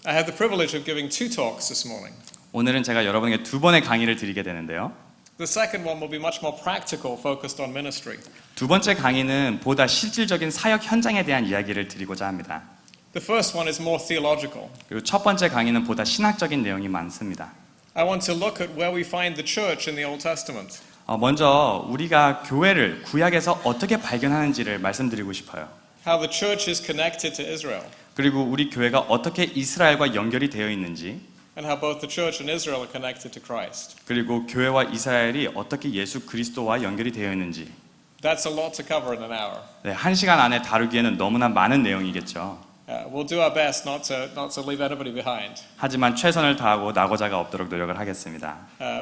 I have the privilege of giving two talks this morning. 오늘은 제가 여러분에게 두 번의 강의를 드리게 되는데요. The second one will be much more practical, focused on ministry. 두 번째 강의는 보다 실질적인 사역 현장에 대한 이야기를 드리고자 합니다. The first one is more theological. 그리고 첫 번째 강의는 보다 신학적인 내용이 많습니다. I want to look at where we find the church in the Old Testament. 먼저 우리가 교회를 구약에서 어떻게 발견하는지를 말씀드리고 싶어요. How the church is connected to Israel. 그리고 우리 교회가 어떻게 이스라엘과 연결이 되어 있는지, And how both the church and Israel are connected to Christ. 그리고 교회와 이스라엘이 어떻게 예수 그리스도와 연결이 되어 있는지. That's a lot to cover in an hour. 네, 1시간 안에 다루기에는 너무나 많은 내용이겠죠. We'll do our best not to leave anybody behind. 하지만 최선을 다하고 낙오자가 없도록 노력을 하겠습니다.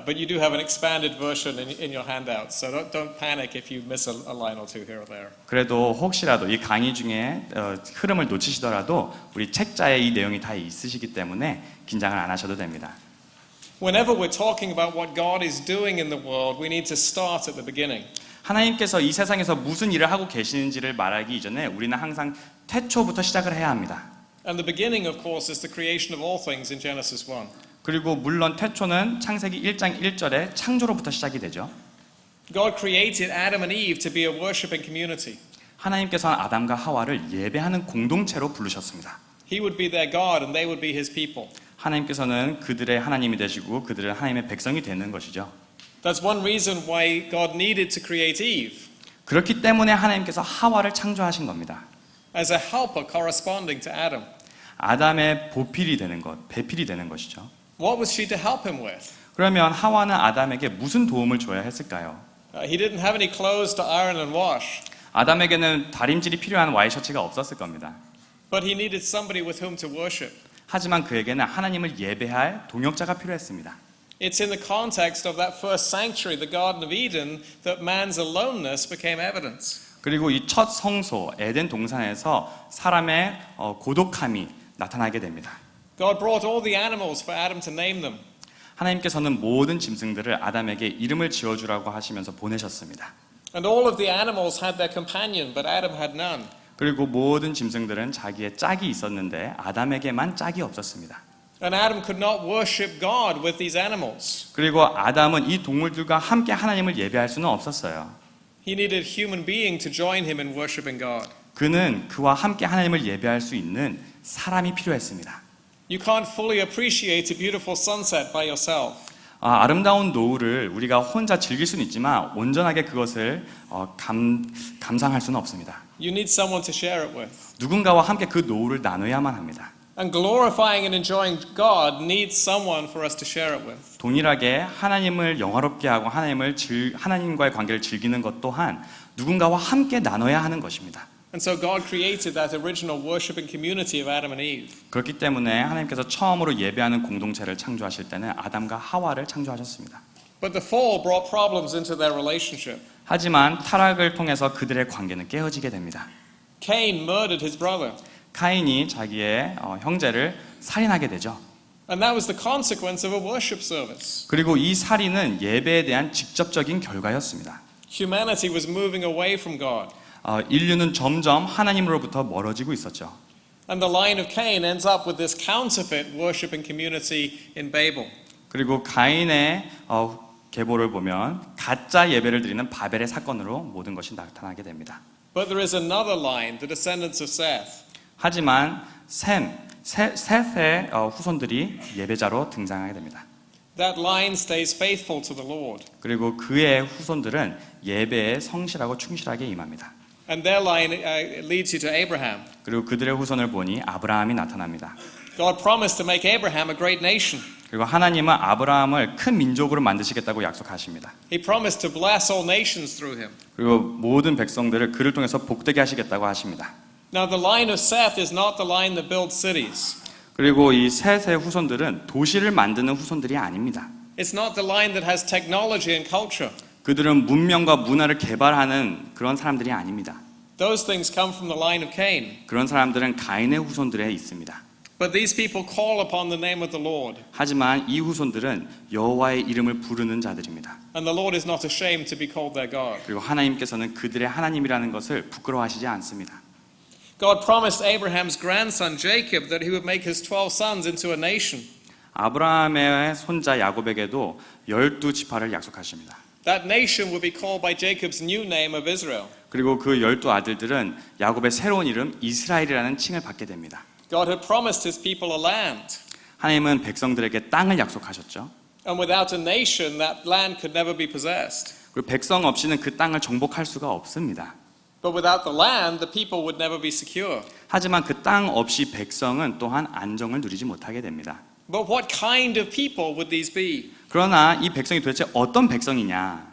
But you do have an expanded version in your handout, so don't panic if you miss a line or two here or there. 그래도 혹시라도 이 강의 중에 흐름을 놓치시더라도 우리 책자에 이 내용이 다 있으시기 때문에 긴장을 안 하셔도 됩니다. Whenever we're talking about what God is doing in the world, we need to start at the beginning. 하나님께서 이 세상에서 무슨 일을 하고 계시는지를 말하기 이전에 우리는 항상 태초부터 시작을 해야 합니다. And the beginning, of course, is the creation of all things in Genesis 1. 그리고 물론 태초는 창세기 1장 1절에 창조로부터 시작이 되죠. God created Adam and Eve to be a worshiping community. 하나님께서는 아담과 하와를 예배하는 공동체로 부르셨습니다. He would be their God and they would be His people. 하나님께서는 그들의 하나님이 되시고 그들은 하나님의 백성이 되는 것이죠. That's one reason why God needed to create Eve, 그렇기 때문에 하나님께서 하와를 창조하신 겁니다. as a helper corresponding to Adam. 아담의 보필이 되는 것, 배필이 되는 것이죠. What was she to help him with? 그러면 하와는 아담에게 무슨 도움을 줘야 했을까요? He didn't have any clothes to iron and wash, 아담에게는 다림질이 필요한 와이셔츠가 없었을 겁니다. but he needed somebody with whom to worship. 하지만 그에게는 하나님을 예배할 동역자가 필요했습니다. It's in the context of that first sanctuary, the Garden of Eden, that man's aloneness became evidence. 그리고 이 첫 성소 에덴 동산에서 사람의 고독함이 나타나게 됩니다. God brought all the animals for Adam to name them. 하나님께서는 모든 짐승들을 아담에게 이름을 지어주라고 하시면서 보내셨습니다. And all of the animals had their companion, but Adam had none. 그리고 모든 짐승들은 자기의 짝이 있었는데 아담에게만 짝이 없었습니다. And Adam could not worship God with these animals. 그리고 아담은 이 동물들과 함께 하나님을 예배할 수는 없었어요. He needed human being to join him in worshiping God. 그는 그와 함께 하나님을 예배할 수 있는 사람이 필요했습니다. You can't fully appreciate a beautiful sunset by yourself. 아름다운 노을을 우리가 혼자 즐길 수는 있지만 온전하게 그것을 감상할 수는 없습니다. You need someone to share it with. 누군가와 함께 그 노을을 나눠야만 합니다. And glorifying and enjoying God needs someone for us to share it with. 동일하게 하나님을 영화롭게 하고 하나님과의 관계를 즐기는 것 또한 누군가와 함께 나눠야 하는 것입니다. And so God created that original worshiping community of Adam and Eve. 그렇기 때문에 하나님께서 처음으로 예배하는 공동체를 창조하실 때는 아담과 하와를 창조하셨습니다. But the fall brought problems into their relationship. 하지만 타락을 통해서 그들의 관계는 깨어지게 됩니다. Cain murdered his brother. 카인이 자기의 형제를 살인하게 되죠. And that was the consequence of a worship service. 그리고 이 살인은 예배에 대한 직접적인 결과였습니다. Humanity was moving away from God. 인류는 점점 하나님으로부터 멀어지고 있었죠. And the line of Cain ends up with this counterfeit worshiping community in Babel. 그리고 가인의 계보를 보면 가짜 예배를 드리는 바벨의 사건으로 모든 것이 나타나게 됩니다. But there is another line, the descendants of Seth. 하지만 셋의 후손들이 예배자로 등장하게 됩니다. That line stays faithful to the Lord. 그리고 그의 후손들은 예배에 성실하고 충실하게 임합니다. And their line leads you to Abraham. 그리고 그들의 후손을 보니 아브라함이 나타납니다. God promised to make Abraham a great nation. 그리고 하나님은 아브라함을 큰 민족으로 만드시겠다고 약속하십니다. He promised to bless all nations through him. 그리고 모든 백성들을 그를 통해서 복되게 하시겠다고 하십니다. Now the line of Seth is not the line that builds cities. 그리고 이 셋의 후손들은 도시를 만드는 후손들이 아닙니다. It's not the line that has technology and culture. 그들은 문명과 문화를 개발하는 그런 사람들이 아닙니다. Those things come from the line of Cain. 그런 사람들은 가인의 후손들에 있습니다. But these people call upon the name of the Lord. 하지만 이 후손들은 여호와의 이름을 부르는 자들입니다. And the Lord is not ashamed to be called their God. 그리고 하나님께서는 그들의 하나님이라는 것을 부끄러워하시지 않습니다. God promised Abraham's grandson Jacob that he would make his 12 sons into a nation. 아브라함의 손자 야곱에게도 12지파를 약속하십니다. That nation would be called by Jacob's new name of Israel. 그리고 그 12아들들은 야곱의 새로운 이름 이스라엘이라는 칭을 받게 됩니다. God had promised his people a land. 하나님은 백성들에게 땅을 약속하셨죠. And without a nation, that land could never be possessed. 그리고 백성 없이는 그 땅을 정복할 수가 없습니다. But without the land, the people would never be secure. 하지만 그 땅 없이 백성은 또한 안정을 누리지 못하게 됩니다. But what kind of people would these be? 그러나 이 백성이 도대체 어떤 백성이냐?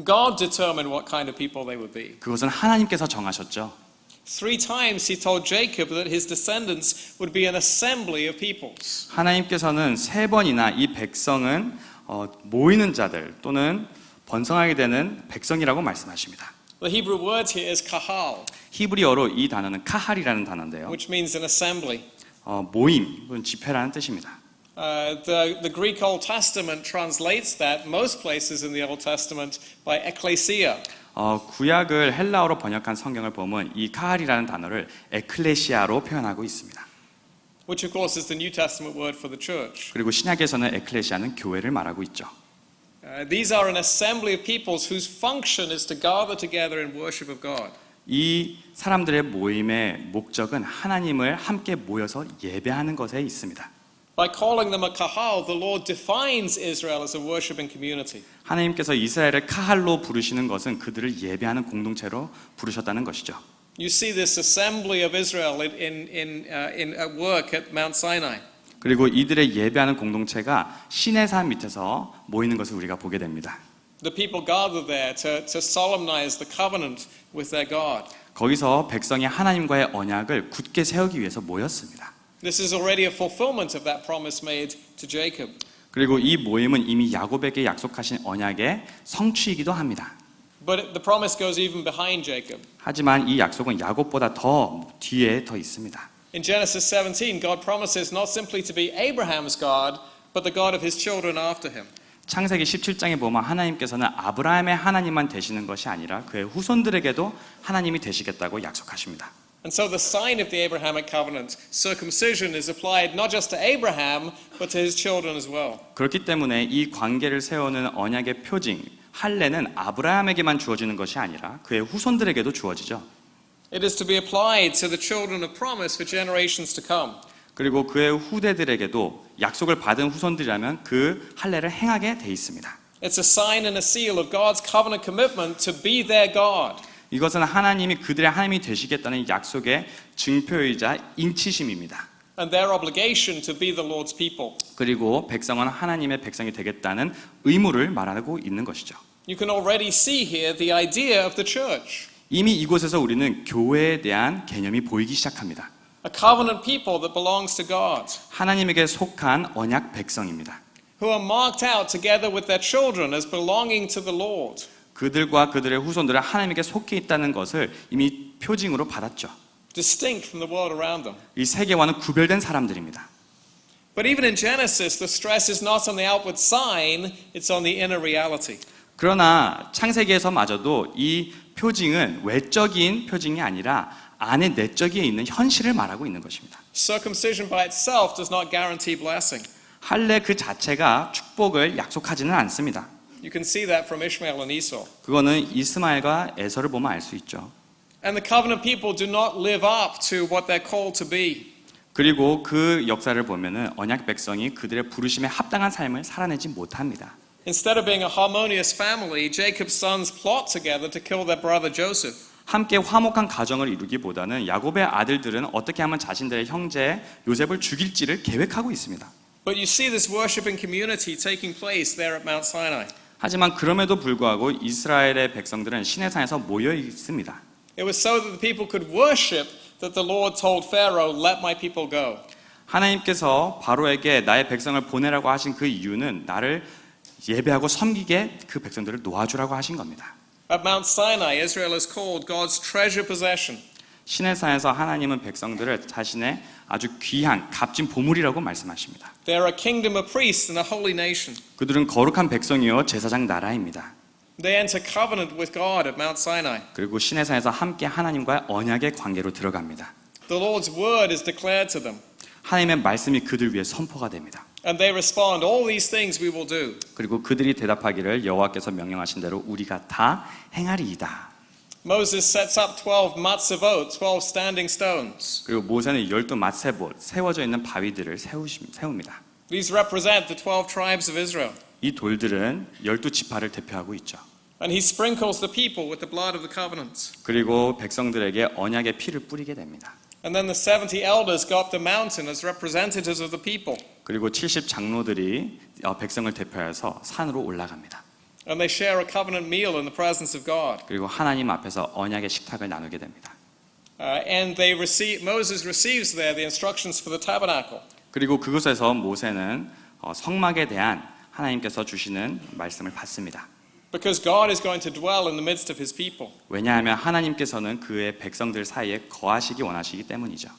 God determined what kind of people they would be. 그것은 하나님께서 정하셨죠. 3 times he told Jacob that his descendants would be an assembly of peoples. 하나님께서는 3번이나 이 백성은 모이는 자들 또는 번성하게 되는 백성이라고 말씀하십니다. The Hebrew word here is kahal, 히브리어로 이 단어는 카할이라는 단어인데요. which means an assembly. 모임, 또는 집회라는 뜻입니다. The Greek Old Testament translates that most places in the Old Testament by ecclesia. 구약을 헬라어로 번역한 성경을 보면 이 카할이라는 단어를 에클레시아로 표현하고 있습니다. Which of course is the New Testament word for the church. 그리고 신약에서는 에클레시아는 교회를 말하고 있죠. These are an assembly of peoples whose function is to gather together in worship of God. 이 사람들의 모임의 목적은 하나님을 함께 모여서 예배하는 것에 있습니다. By calling them a kahal, the Lord defines Israel as a worshiping community. 하나님께서 이스라엘을 카할로 부르시는 것은 그들을 예배하는 공동체로 부르셨다는 것이죠. You see this assembly of Israel at work at Mount Sinai. 그리고 이들의 예배하는 공동체가 시내산 밑에서 모이는 것을 우리가 보게 됩니다. The people gather there to solemnize the covenant with their God. 거기서 백성이 하나님과의 언약을 굳게 세우기 위해서 모였습니다. This is already a fulfillment of that promise made to Jacob. 그리고 이 모임은 이미 야곱에게 약속하신 언약의 성취이기도 합니다. But the promise goes even behind Jacob. 하지만 이 약속은 야곱보다 더 뒤에 더 있습니다. In Genesis 17, God promises not simply to be Abraham's God, but the God of his children after him. 창세기 17장에 보면 하나님께서는 아브라함의 하나님만 되시는 것이 아니라 그의 후손들에게도 하나님이 되시겠다고 약속하십니다. And so the sign of the Abrahamic covenant, circumcision, is applied not just to Abraham, but to his children as well. 그렇기 때문에 이 관계를 세우는 언약의 표징, 할례는 아브라함에게만 주어지는 것이 아니라 그의 후손들에게도 주어지죠. It is to be applied to the children of promise for generations to come. 그리고 그의 후대들에게도 약속을 받은 후손들이라면 그 할례를 행하게 돼 있습니다. It's a sign and a seal of God's covenant commitment to be their God. 이것은 하나님이 그들의 하나님이 되시겠다는 약속의 증표이자 인치심입니다. And their obligation to be the Lord's people. 그리고 백성은 하나님의 백성이 되겠다는 의무를 말하고 있는 것이죠. You can already see here the idea of the church. 이미 이곳에서 우리는 교회에 대한 개념이 보이기 시작합니다. A covenant people that belongs to God. 하나님에게 속한 언약 백성입니다. Who are marked out together with their children as belonging to the Lord. 그들과 그들의 후손들은 하나님에게 속해 있다는 것을 이미 표징으로 받았죠. Distinct from the world around them. 이 세계와는 구별된 사람들입니다. But even in Genesis, the stress is not on the outward sign, it's on the inner reality. 그러나 창세기에서마저도 이 표징은 외적인 표징이 아니라 안에 내적에 있는 현실을 말하고 있는 것입니다. Circumcision by itself does not guarantee blessing. 할례 그 자체가 축복을 약속하지는 않습니다. You can see that from Ishmael and Esau. 그거는 이스마엘과 에서를 보면 알 수 있죠. And the covenant people do not live up to what they're called to be. 그리고 그 역사를 보면은 언약 백성이 그들의 부르심에 합당한 삶을 살아내지 못합니다. Instead of being a harmonious family, Jacob's sons plot together to kill their brother Joseph. 함께 화목한 가정을 이루기보다는 야곱의 아들들은 어떻게 하면 자신들의 형제 요셉을 죽일지를 계획하고 있습니다. But you see this worshiping community taking place there at Mount Sinai. 하지만 그럼에도 불구하고 이스라엘의 백성들은 시내산에서 모여 있습니다. It was so that the people could worship that the Lord told Pharaoh, "Let my people go." 하나님께서 바로에게 나의 백성을 보내라고 하신 그 이유는 나를 예배하고 섬기게 그 백성들을 놓아주라고 하신 겁니다. At Mount Sinai, Israel is called God's treasure possession. 시내산에서 하나님은 백성들을 자신의 아주 귀한 값진 보물이라고 말씀하십니다. They are a kingdom of priests and a holy nation. 그들은 거룩한 백성이요 제사장 나라입니다. They enter covenant with God at Mount Sinai. 그리고 시내산에서 함께 하나님과의 언약의 관계로 들어갑니다. The Lord's word is declared to them. 하나님의 말씀이 그들 위해 선포가 됩니다. And they respond, all these things we will do. 그리고 그들이 대답하기를 여호와께서 명령하신 대로 우리가 다 행하리이다. Moses sets up 12 matzevot, 12 standing stones. 그리고 모세는 12 마세봇, 세워져 있는 바위들을 세웁니다. These represent the 12 tribes of Israel. 이 돌들은 12지파를 대표하고 있죠. And he sprinkles the people with the blood of the covenants. 그리고 백성들에게 언약의 피를 뿌리게 됩니다. And then the 70 elders go up the mountain as representatives of the people. 그리고 70 장로들이 백성을 대표해서 산으로 올라갑니다. And they share a covenant meal in the presence of God. 그리고 하나님 앞에서 언약의 식탁을 나누게 됩니다. And Moses receives there the instructions for the tabernacle. 그리고 그곳에서 모세는 성막에 대한 하나님께서 주시는 말씀을 받습니다. Because God is going to dwell in the midst of his people. 왜냐하면 하나님께서는 그의 백성들 사이에 거하시기 원하시기 때문이죠.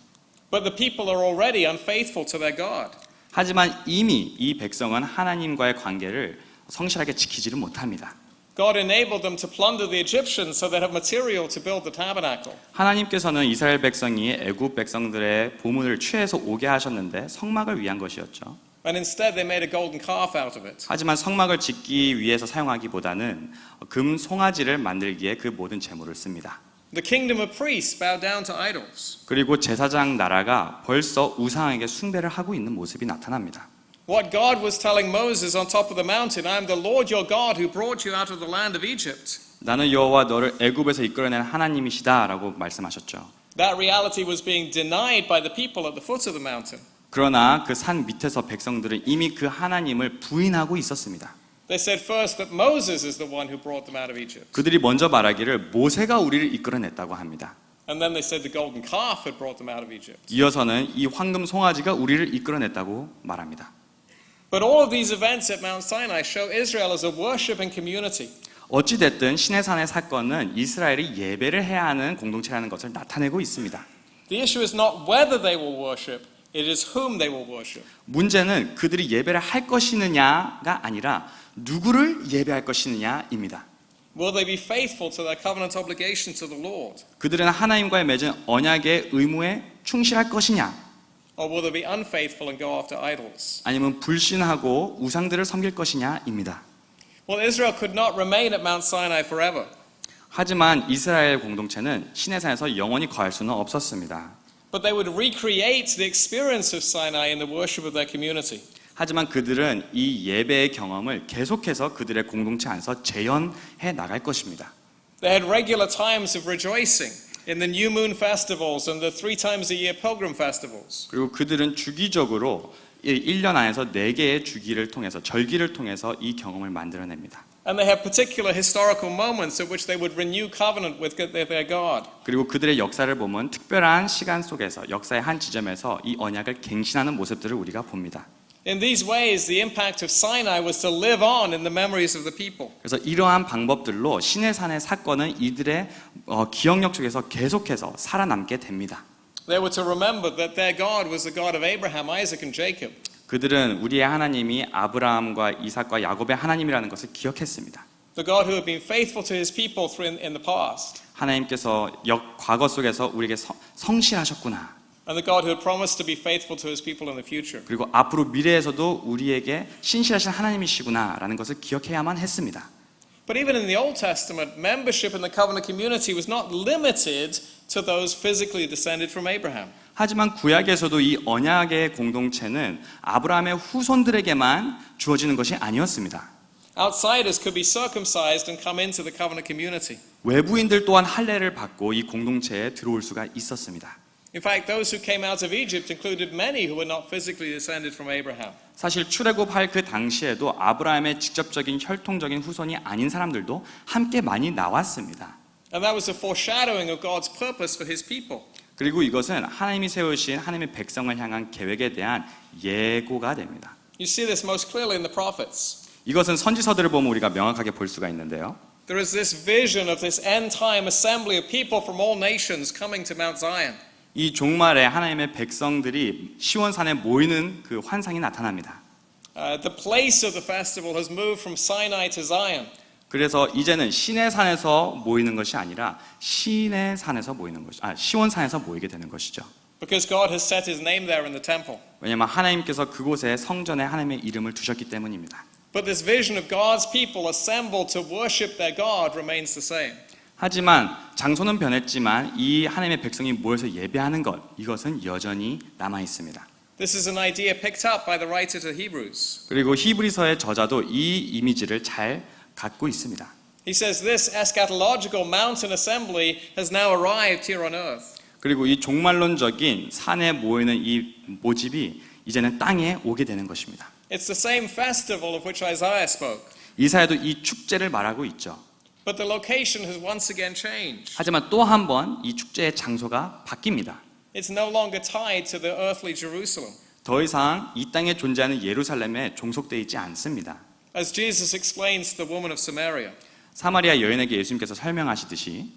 But the people are already unfaithful to their God. 하지만 이미 이 백성은 하나님과의 관계를 성실하게 지키지를 못합니다. God enabled them to plunder the Egyptians so they have material to build the tabernacle. 하나님께서는 이스라엘 백성이 애굽 백성들의 보물을 취해서 오게 하셨는데 성막을 위한 것이었죠. And instead they made a golden calf out of it. 하지만 성막을 짓기 위해서 사용하기보다는 금 송아지를 만들기에 그 모든 재물을 씁니다. The kingdom of priests bow down to idols. 그리고 제사장 나라가 벌써 우상에게 숭배를 하고 있는 모습이 나타납니다. What God was telling Moses on top of the mountain, I am the Lord your God who brought you out of the land of Egypt. 나는 여호와 너를 애굽에서 이끌어낸 하나님이시다라고 말씀하셨죠. That reality was being denied by the people at the foot of the mountain. 그러나 그 산 밑에서 백성들은 이미 그 하나님을 부인하고 있었습니다. They said first that Moses is the one who brought them out of Egypt. 그들이 먼저 말하기를 모세가 우리를 이끌어냈다고 합니다. And then they said the golden calf had brought them out of Egypt. 이어서는 이 황금 송아지가 우리를 이끌어냈다고 말합니다. But all of these events at Mount Sinai show Israel as a worshiping community. 어찌 됐든 시내산의 사건은 이스라엘이 예배를 해야 하는 공동체라는 것을 나타내고 있습니다. The issue is not whether they will worship, it is whom they will worship. 문제는 그들이 예배를 할 것이느냐가 아니라 누구를 예배할 것이느냐입니다. Will they be faithful to their covenant obligation to the Lord? 그들은 하나님과의 맺은 언약의 의무에 충실할 것이냐, Or will they be unfaithful and go after idols? 아니면 불신하고 우상들을 섬길 것이냐입니다. Well, Israel could not remain at Mount Sinai forever. 하지만 이스라엘 공동체는 시내산에서 영원히 거할 수는 없었습니다. But they would recreate the experience of Sinai in the worship of their community. 하지만 그들은 이 예배의 경험을 계속해서 그들의 공동체 안에서 재현해 나갈 것입니다. They had regular times of rejoicing in the new moon festivals and the 3 times a year pilgrim festivals. 그리고 그들은 주기적으로 1년 안에서 4개의 주기를 통해서 절기를 통해서 이 경험을 만들어냅니다. And they have particular historical moments at which they would renew covenant with their God. 그리고 그들의 역사를 보면 특별한 시간 속에서 역사의 한 지점에서 이 언약을 갱신하는 모습들을 우리가 봅니다. In these ways, the impact of Sinai was to live on in the memories of the people. 그래서 이러한 방법들로 시내산의 사건은 이들의 기억력 속에서 계속해서 살아남게 됩니다. They were to remember that their God was the God of Abraham, Isaac, and Jacob. 그들은 우리의 하나님이 아브라함과 이삭과 야곱의 하나님이라는 것을 기억했습니다. The God who had been faithful to his people in the past. 하나님께서 과거 속에서 우리에게 성실하셨구나. And the God who had promised to be faithful to his people in the future. 그리고 앞으로 미래에서도 우리에게 신실하신 하나님이시구나라는 것을 기억해야만 했습니다. But even in the Old Testament, membership in the covenant community was not limited to those physically descended from Abraham. 하지만 구약에서도 이 언약의 공동체는 아브라함의 후손들에게만 주어지는 것이 아니었습니다. Outsiders could be circumcised and come into the covenant community. 외부인들 또한 할례를 받고 이 공동체에 들어올 수가 있었습니다. In fact, those who came out of Egypt included many who were not physically descended from Abraham. 사실 출애굽할 그 당시에도 아브라함의 직접적인 혈통적인 후손이 아닌 사람들도 함께 많이 나왔습니다. And that was a foreshadowing of God's purpose for his people. 그리고 이것은 하나님이 세우신 하나님의 백성을 향한 계획에 대한 예고가 됩니다. You see this most clearly in the prophets. 이것은 선지서들을 보면 우리가 명확하게 볼 수가 있는데요. There is this vision of this end-time assembly of people from all nations coming to Mount Zion. 이 종말에 하나님의 백성들이 시온산에 모이는 그 환상이 나타납니다. The place of the festival has moved from Sinai to Zion. 그래서 이제는 시내산에서 모이는 것이 아니라 시내산에서 모이는 것이 시온산에서 모이게 되는 것이죠. Because God has set his name there in the temple. 왜냐하면 하나님께서 그곳에 성전에 하나님의 이름을 두셨기 때문입니다. But this vision of God's people assembled to worship their God remains the same. 하지만 장소는 변했지만 이 하나님의 백성이 모여서 예배하는 것, 이것은 여전히 남아 있습니다. This is an idea picked up by the writer to Hebrews. 그리고 히브리서의 저자도 이 이미지를 잘 갖고 있습니다. He says this eschatological mountain assembly has now arrived here on earth. 그리고 이 종말론적인 산에 모이는 이 모집이 이제는 땅에 오게 되는 것입니다. It's the same festival of which Isaiah spoke. 이사야도 이 축제를 말하고 있죠. But the location has once again changed. 하지만 또 한 번 이 축제의 장소가 바뀝니다. It's no longer tied to the earthly Jerusalem. 더 이상 이 땅에 존재하는 예루살렘에 종속되어 있지 않습니다. As Jesus explains to the woman of Samaria. 사마리아 여인에게 예수님께서 설명하시듯이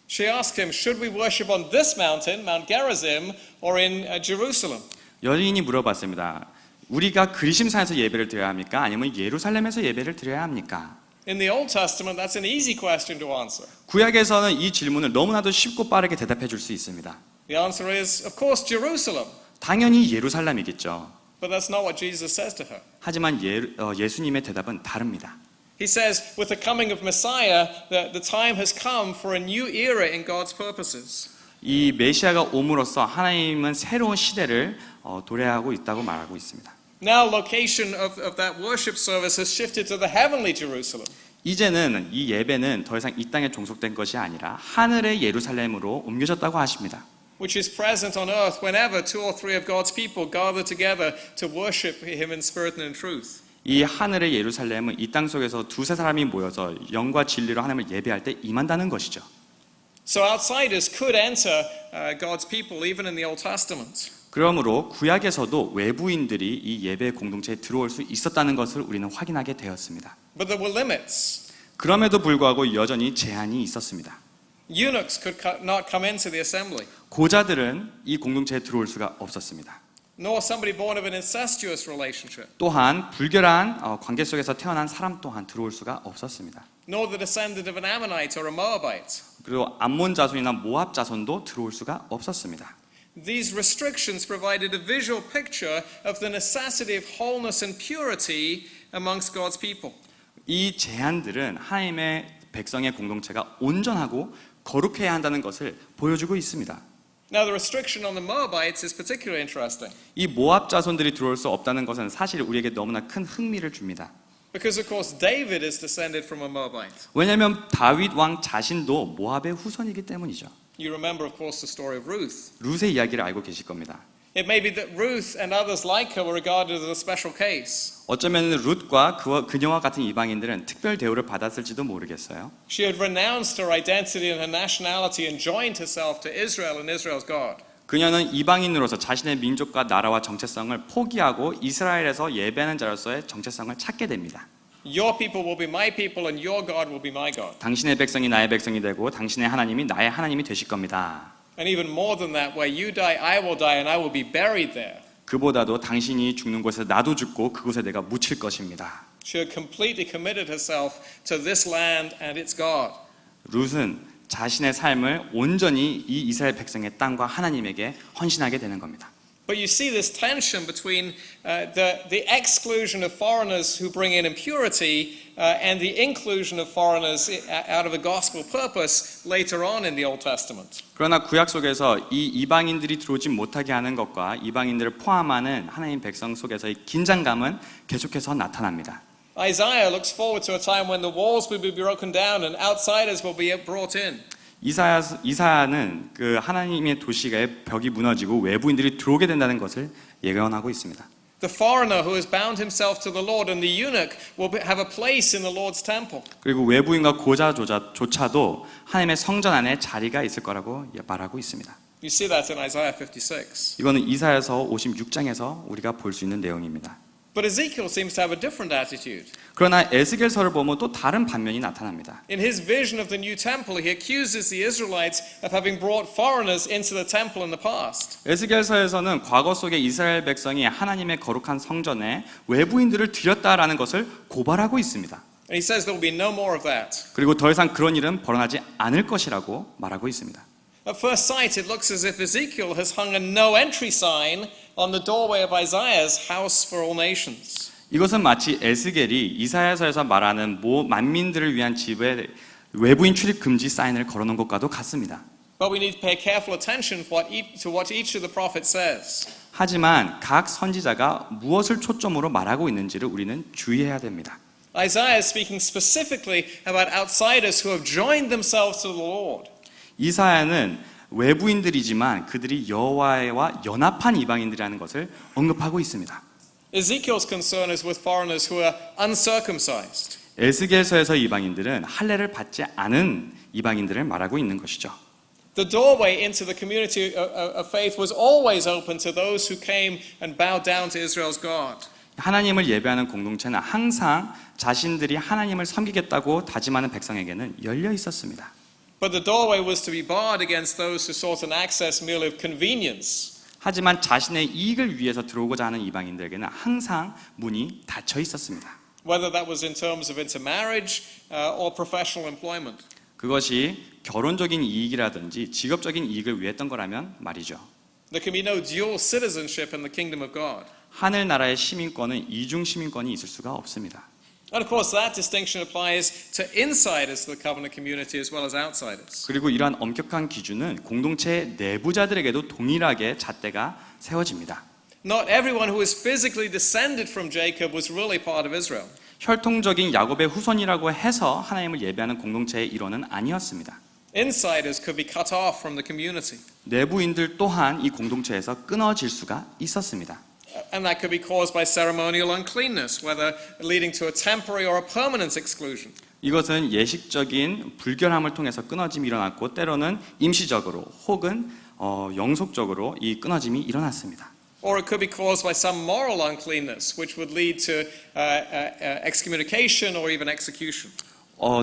She asked him, should we worship on this mountain, Mount Gerizim, or in Jerusalem? 여인이 물어봤습니다. 우리가 그리심산에서 예배를 드려야 합니까? 아니면 예루살렘에서 예배를 드려야 합니까? In the Old Testament, that's an easy question to answer. 구약에서는 이 질문을 너무나도 쉽고 빠르게 대답해 줄 수 있습니다. The answer is, of course, Jerusalem. 당연히 예루살렘이겠죠. But that's not what Jesus says to her. 하지만 예수님의 대답은 다릅니다. He says, with the coming of Messiah, the time has come for a new era in God's purposes. 이 메시아가 옴으로써 하나님은 새로운 시대를 도래하고 있다고 말하고 있습니다. Now location of that worship service has shifted to the heavenly Jerusalem. 이제는 이 예배는 더 이상 이 땅에 종속된 것이 아니라 하늘의 예루살렘으로 옮겨졌다고 하십니다. Which is present on earth whenever two or three of God's people gather together to worship Him in spirit and in truth. 이 하늘의 예루살렘은 이 땅 속에서 두세 사람이 모여서 영과 진리로 하나님을 예배할 때 임한다는 것이죠. So outsiders could enter God's people even in the Old Testament. 그러므로 구약에서도 외부인들이 이 예배 공동체에 들어올 수 있었다는 것을 우리는 확인하게 되었습니다. But there were limits. 그럼에도 불구하고 여전히 제한이 있었습니다. Eunuchs could not come into the assembly. 고자들은 이 공동체에 들어올 수가 없었습니다. Nor somebody born of an incestuous relationship. 또한 불결한 관계 속에서 태어난 사람 또한 들어올 수가 없었습니다. Nor the descendant of an Ammonite or a Moabite. 그리고 암몬 자손이나 모압 자손도 들어올 수가 없었습니다. These restrictions provided a visual picture of the necessity of wholeness and purity amongst God's people. 이 제한들은 하나님의 백성의 공동체가 온전하고 거룩해야 한다는 것을 보여주고 있습니다. Now the restriction on the Moabites is particularly interesting. 이 모압 자손들이 들어올 수 없다는 것은 사실 우리에게 너무나 큰 흥미를 줍니다. Because of course David is descended from a Moabite. 왜냐하면 다윗 왕 자신도 모압의 후손이기 때문이죠. You remember of course the story of Ruth. 룻의 이야기를 알고 계실 겁니다. It may be that Ruth and others like her were regarded as a special case. 어쩌면 룻과 그녀와 같은 이방인들은 특별 대우를 받았을지도 모르겠어요. She had renounced her identity and her nationality and joined herself to Israel and Israel's God. 그녀는 이방인으로서 자신의 민족과 나라와 정체성을 포기하고 이스라엘에서 예배하는 자로서의 정체성을 찾게 됩니다. Your people will be my people and your God will be my God. 당신의 백성이 나의 백성이 되고 당신의 하나님이 나의 하나님이 되실 겁니다. And even more than that, where you die, I will die and I will be buried there. 그보다도 당신이 죽는 곳에 나도 죽고 그곳에 내가 묻힐 것입니다. She had completely committed herself to this land and its God. 룻은 자신의 삶을 온전히 이 이스라엘 백성의 땅과 하나님에게 헌신하게 되는 겁니다. But you see this tension between the exclusion of foreigners who bring in impurity and the inclusion of foreigners out of a gospel purpose later on in the Old Testament. 그러나 구약 속에서 이 이방인들이 들어오지 못하게 하는 것과 이방인들을 포함하는 하나님 백성 속에서의 긴장감은 계속해서 나타납니다. Isaiah looks forward to a time when the walls will be broken down and outsiders will be brought in. 이사야는 그 하나님의 도시의 벽이 무너지고 외부인들이 들어오게 된다는 것을 예언하고 있습니다. The foreigner who has bound himself to the Lord and the eunuch will have a place in the Lord's temple. 그리고 외부인과 고자조차도 하나님의 성전 안에 자리가 있을 거라고 말하고 있습니다. You see that in Isaiah 56. 이거는 이사야서 56장에서 우리가 볼 수 있는 내용입니다. But Ezekiel seems to have a different attitude. 그러나 에스겔서를 보면 또 다른 반면이 나타납니다. In his vision of the new temple, he accuses the Israelites of having brought foreigners into the temple in the past. 에스겔서에서는 과거 속에 이스라엘 백성이 하나님의 거룩한 성전에 외부인들을 들였다라는 것을 고발하고 있습니다. And he says there will be no more of that. 그리고 더 이상 그런 일은 벌어나지 않을 것이라고 말하고 있습니다. At first sight, it looks as if Ezekiel has hung a no entry sign on the doorway of Isaiah's house for all nations. 이것은 마치 에스겔이 이사야서에서 말하는 만민들을 위한 집에 외부인 출입 금지 사인을 걸어놓은 것과도 같습니다. But we need to pay careful attention to what each of the prophets says. 하지만 각 선지자가 무엇을 초점으로 말하고 있는지를 우리는 주의해야 됩니다. Isaiah is speaking specifically about outsiders who have joined themselves to the Lord. 이사야는 외부인들이지만 그들이 여호와와 연합한 이방인들이라는 것을 언급하고 있습니다. Ezekiel's concern is with foreigners who are uncircumcised. 에스겔서에서 이방인들은 할례를 받지 않은 이방인들을 말하고 있는 것이죠. The doorway into the community of faith was always open to those who came and bowed down to Israel's God. 하나님을 예배하는 공동체는 항상 자신들이 하나님을 섬기겠다고 다짐하는 백성에게는 열려 있었습니다. But the doorway was to be barred against those who sought an access merely of convenience. 하지만 자신의 이익을 위해서 들어오고자 하는 이방인들에게는 항상 문이 닫혀 있었습니다. Whether that was in terms of intermarriage or professional employment. 그것이 결혼적인 이익이라든지 직업적인 이익을 위했던 거라면 말이죠. There can be no dual citizenship in the kingdom of God. 하늘나라의 시민권은 이중 시민권이 있을 수가 없습니다. And of course that distinction applies to insiders to the covenant community as well as outsiders. 그리고 이러한 엄격한 기준은 공동체 내부자들에게도 동일하게 잣대가 세워집니다. Not everyone who is physically descended from Jacob was really part of Israel. 혈통적인 야곱의 후손이라고 해서 하나님을 예배하는 공동체의 일원은 아니었습니다. Insiders could be cut off from the community. 내부인들 또한 이 공동체에서 끊어질 수가 있었습니다. And that could be caused by ceremonial uncleanness, whether leading to a temporary or a permanent exclusion. 이것은 예식적인 불결함을 통해서 끊어짐이 일어났고 때로는 임시적으로 혹은 영속적으로 이 끊어짐이 일어났습니다. Or it could be caused by some moral uncleanness, which would lead to excommunication or even execution.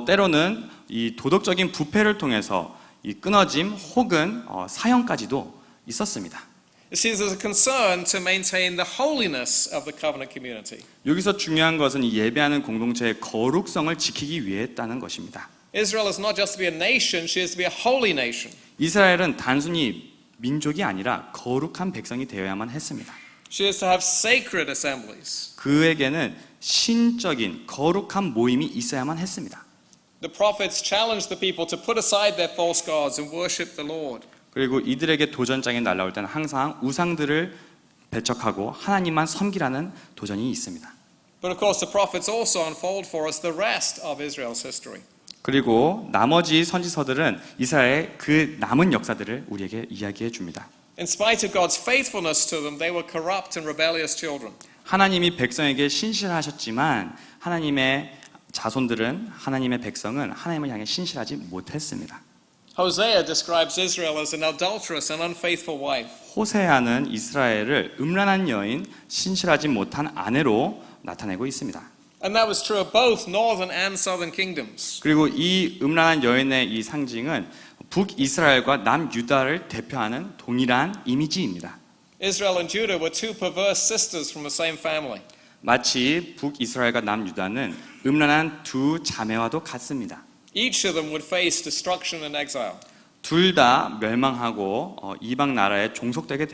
때로는 이 도덕적인 부패를 통해서 이 끊어짐 혹은 사형까지도 있었습니다. You see, there's a concern to maintain the holiness of the covenant community. 여기서 중요한 것은 이 예배하는 공동체의 거룩성을 지키기 위했다는 것입니다. Israel is not just to be a nation, she is to be a holy nation. 이스라엘은 단순히 민족이 아니라 거룩한 백성이 되어야만 했습니다. She is to have sacred assemblies. 그에게는 신적인 거룩한 모임이 있어야만 했습니다. The prophets challenged the people to put aside their false gods and worship the Lord. 그리고 이들에게 도전장이 날아올 때는 항상 우상들을 배척하고 하나님만 섬기라는 도전이 있습니다. But of course the prophets also unfold for us the rest of Israel's history. 그리고 나머지 선지서들은 이스라엘의 그 남은 역사들을 우리에게 이야기해 줍니다. In spite of God's faithfulness to them, they were corrupt and rebellious children. 하나님이 백성에게 신실하셨지만 하나님의 자손들은 하나님의 백성은 하나님을 향해 신실하지 못했습니다. Hosea describes Israel as an adulterous and unfaithful wife. 호세아는 이스라엘을 음란한 여인, 신실하지 못한 아내로 나타내고 있습니다. And that was true of both northern and southern kingdoms. 그리고 이 음란한 여인의 이 상징은 북이스라엘과 남유다를 대표하는 동일한 이미지입니다. Israel and Judah were two perverse sisters from the same family. 마치 북이스라엘과 남유다는 음란한 두 자매와도 같습니다. Each of them would face destruction and exile. 둘 다 멸망하고 이방 나라에 종속되게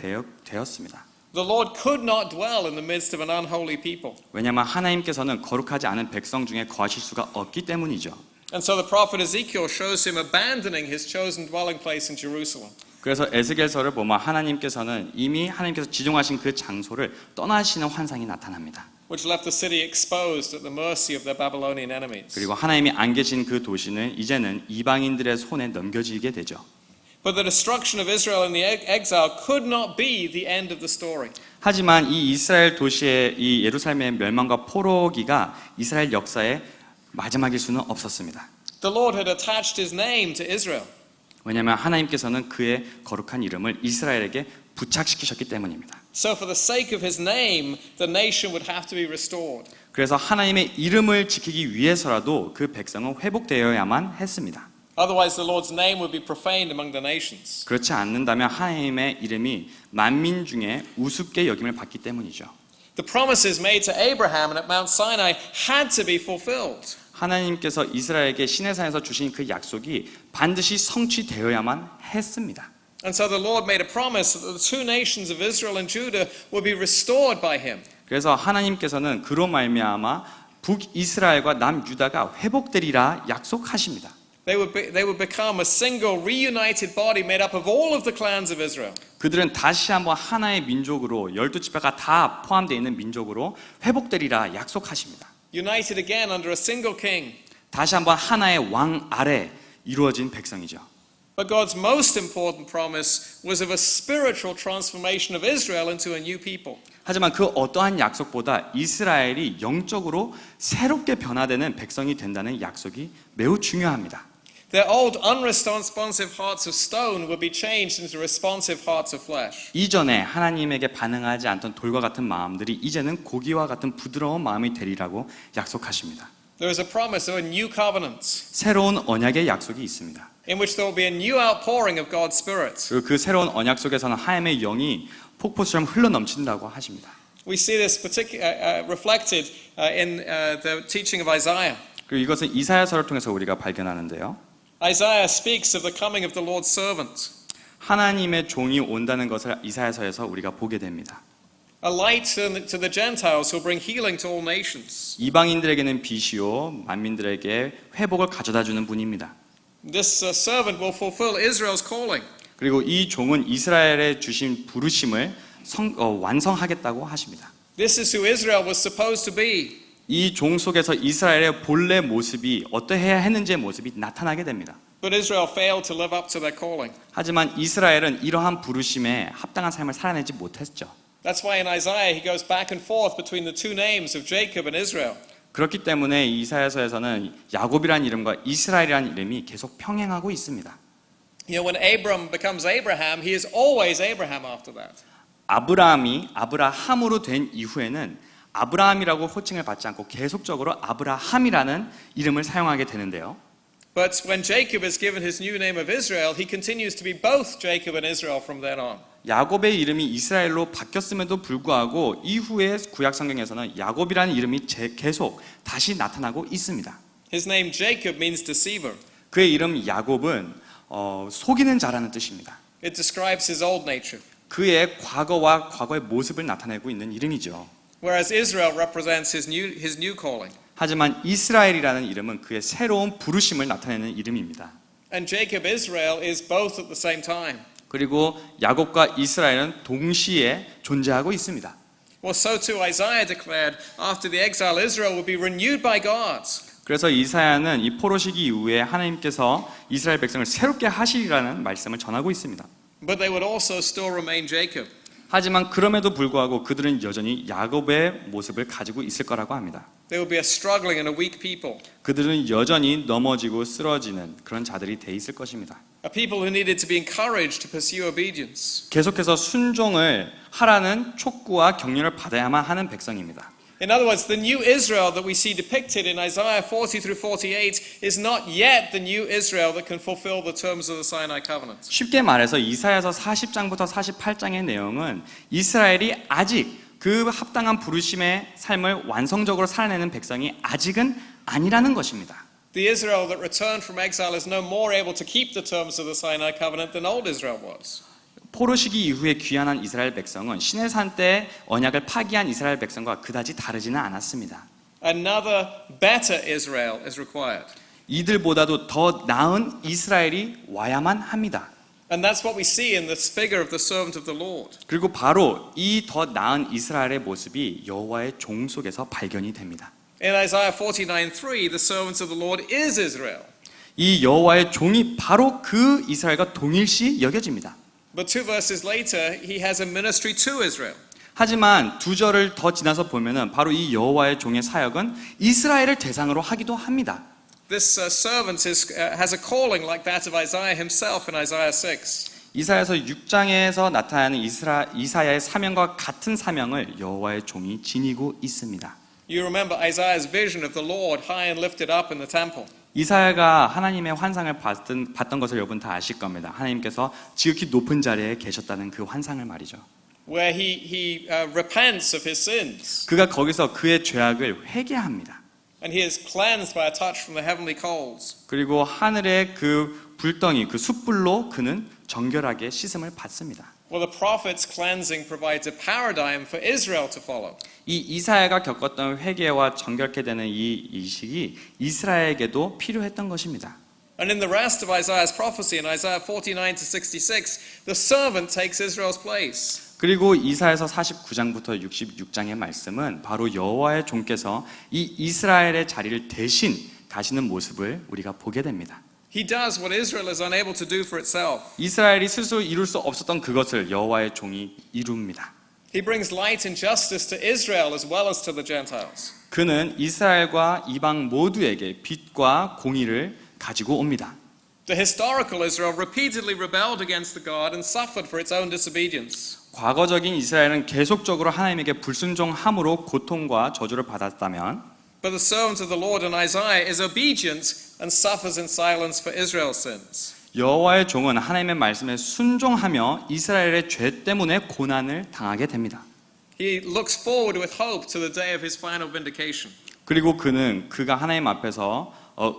되었습니다. The Lord could not dwell in the midst of an unholy people. 왜냐하면 하나님께서는 거룩하지 않은 백성 중에 거하실 수가 없기 때문이죠. And so the prophet Ezekiel shows him abandoning his chosen dwelling place in Jerusalem. 그래서 에스겔서를 보면 하나님께서는 이미 하나님께서 지정하신 그 장소를 떠나시는 환상이 나타납니다. Which left the city exposed at the mercy of their Babylonian enemies. 그리고 하나님이 안 계신 그 도시는 이제는 이방인들의 손에 넘겨지게 되죠. But the destruction of Israel in the exile could not be the end of the story. 하지만 이 이스라엘 도시의 이 예루살렘의 멸망과 포로기가 이스라엘 역사의 마지막일 수는 없었습니다. The Lord had attached his name to Israel. 왜냐하면 하나님께서는 그의 거룩한 이름을 이스라엘에게 부착시키셨기 때문입니다. So for the sake of his name, the nation would have to be restored. 그래서 하나님의 이름을 지키기 위해서라도 그 백성은 회복되어야만 했습니다. Otherwise the Lord's name would be profaned among the nations. 그렇지 않는다면 하나님의 이름이 만민 중에 우습게 여김을 받기 때문이죠. The promises made to Abraham and at Mount Sinai had to be fulfilled. 하나님께서 이스라엘에게 시내산에서 주신 그 약속이 반드시 성취되어야만 했습니다. And so the Lord made a promise that the two nations of Israel and Judah would be restored by him. 그래서 하나님께서는 그로 말미암아 북이스라엘과 남유다가 회복되리라 약속하십니다. They would become a single reunited body made up of all of the clans of Israel. 그들은 다시 한번 하나의 민족으로 12지파가 다 포함되어 있는 민족으로 회복되리라 약속하십니다. United again under a single king. 다시 한번 하나의 왕 아래 이루어진 백성이죠. But God's most important promise was of a spiritual transformation of Israel into a new people. 하지만 그 어떠한 약속보다 이스라엘이 영적으로 새롭게 변화되는 백성이 된다는 약속이 매우 중요합니다. Their old unresponsive hearts of stone would be changed into responsive hearts of flesh. 이전에 하나님에게 반응하지 않던 돌과 같은 마음들이 이제는 고기와 같은 부드러운 마음이 되리라고 약속하십니다. There is a promise of a new covenant 새로운 언약의 약속이 있습니다. in which there will be a new outpouring of God's Spirit. 그리고 그 새로운 언약 속에서는 하나님의 영이 폭포처럼 흘러넘친다고 하십니다. We see this reflected in the teaching of Isaiah. 그리고 이것은 이사야서를 통해서 우리가 발견하는데요. Isaiah speaks of the coming of the Lord's servant, 하나님의 종이 온다는 것을 이사야서에서 우리가 보게 됩니다. a light to the Gentiles who will bring healing to all nations. 이방인들에게는 빛이요 만민들에게 회복을 가져다 주는 분입니다. This servant will fulfill Israel's calling. 그리고 이 종은 이스라엘에 주신 부르심을 완성하겠다고 하십니다. This is who Israel was supposed to be. 이 종 속에서 이스라엘의 본래 모습이 어떠해야 했는지의 모습이 나타나게 됩니다. But Israel failed to live up to their calling. 하지만 이스라엘은 이러한 부르심에 합당한 삶을 살아내지 못했죠. That's why in Isaiah he goes back and forth between the two names of Jacob and Israel. 그렇기 때문에 이사야서에서는 야곱이라는 이름과 이스라엘이라는 이름이 계속 평행하고 있습니다. You know, when Abram becomes Abraham, he is always Abraham after that. 아브라함이 아브라함으로 된 이후에는 아브라함이라고 호칭을 받지 않고 계속적으로 아브라함이라는 이름을 사용하게 되는데요. But when Jacob is given his new name of Israel, he continues to be both Jacob and Israel from then on. 야곱의 이름이 이스라엘로 바뀌었음에도 불구하고 이후에 구약 성경에서는 야곱이라는 이름이 계속 다시 나타나고 있습니다. His name Jacob means deceiver. 그의 이름 야곱은 속이는 자라는 뜻입니다. It describes his old nature. 그의 과거와 과거의 모습을 나타내고 있는 이름이죠. Whereas Israel represents his new calling. 하지만 이스라엘이라는 이름은 그의 새로운 부르심을 나타내는 이름입니다. And Jacob Israel is both at the same time. 그리고 야곱과 이스라엘은 동시에 존재하고 있습니다. Well, so too Isaiah declared after the exile Israel will be renewed by God. 그래서 이사야는 이 포로 시기 이후에 하나님께서 이스라엘 백성을 새롭게 하시리라는 말씀을 전하고 있습니다. But they would also still remain Jacob. 하지만 그럼에도 불구하고 그들은 여전히 야곱의 모습을 가지고 있을 거라고 합니다. They would be a struggling and a weak people. 그들은 여전히 넘어지고 쓰러지는 그런 자들이 돼 있을 것입니다. A people who needed to be encouraged to pursue obedience. 계속해서 순종을 하라는 촉구와 격려를 받아야만 하는 백성입니다. In other words, the new Israel that we see depicted in Isaiah 40 through 48 is not yet the new Israel that can fulfill the terms of the Sinai covenant. 쉽게 말해서 이사야서 40장부터 48장의 내용은 이스라엘이 아직 그 합당한 부르심의 삶을 완성적으로 살아내는 백성이 아직은 아니라는 것입니다. The Israel that returned from exile is no more able to keep the terms of the Sinai covenant than old Israel was. 포로 시기 이후에 귀환한 이스라엘 백성은 시내산 때 언약을 파기한 이스라엘 백성과 그다지 다르지는 않았습니다. Another better Israel is required. 이들보다도 더 나은 이스라엘이 와야만 합니다. And that's what we see in this figure of the servant of the Lord. 그리고 바로 이 더 나은 이스라엘의 모습이 여호와의 종 속에서 발견이 됩니다. In Isaiah 49:3, the servant of the Lord is Israel. 이 여호와의 종이 바로 그 이스라엘과 동일시 여겨집니다. But two verses later, he has a ministry to Israel. 하지만 두 절을 더 지나서 보면은 바로 이 여호와의 종의 사역은 이스라엘을 대상으로 하기도 합니다. This servant has a calling like that of Isaiah himself in Isaiah 6. 이사야서 6장에서 나타나는 이사야의 사명과 같은 사명을 여호와의 종이 지니고 있습니다. You remember Isaiah's vision of the Lord high and lifted up in the temple. 이사야가 하나님의 환상을 봤던 것을 여러분 다 아실 겁니다. 하나님께서 지극히 높은 자리에 계셨다는 그 환상을 말이죠. Where he repents of his sins. 그가 거기서 그의 죄악을 회개합니다. And he is cleansed by a touch from the heavenly coals. 그리고 하늘의 그 불덩이, 그 숯불로 그는 정결하게 씻음을 받습니다. Well, the prophet's cleansing provides a paradigm for Israel to follow. 이 이사야가 겪었던 회개와 정결케 되는 이 이식이 이스라엘에게도 필요했던 것입니다. And in the rest of Isaiah's prophecy, in Isaiah 49 to 66, the servant takes Israel's place. 그리고 이사야서 49장부터 66장의 말씀은 바로 여호와의 종께서 이 이스라엘의 자리를 대신 가시는 모습을 우리가 보게 됩니다. He does what Israel is unable to do for itself. 이스라엘이 스스로 이룰 수 없었던 그것을 여호와의 종이 이룹니다. He brings light and justice to Israel as well as to the Gentiles. 그는 이스라엘과 이방 모두에게 빛과 공의를 가지고 옵니다. The historical Israel repeatedly rebelled against the God and suffered for its own disobedience. 과거적인 이스라엘은 계속적으로 하나님에게 불순종함으로 고통과 저주를 받았다면 But the servant of the Lord in Isaiah is obedient and suffers in silence for Israel's sins. 여호와의 종은 하나님의 말씀에 순종하며 이스라엘의 죄 때문에 고난을 당하게 됩니다. He looks forward with hope to the day of his final vindication. 그리고 그는 그가 하나님 앞에서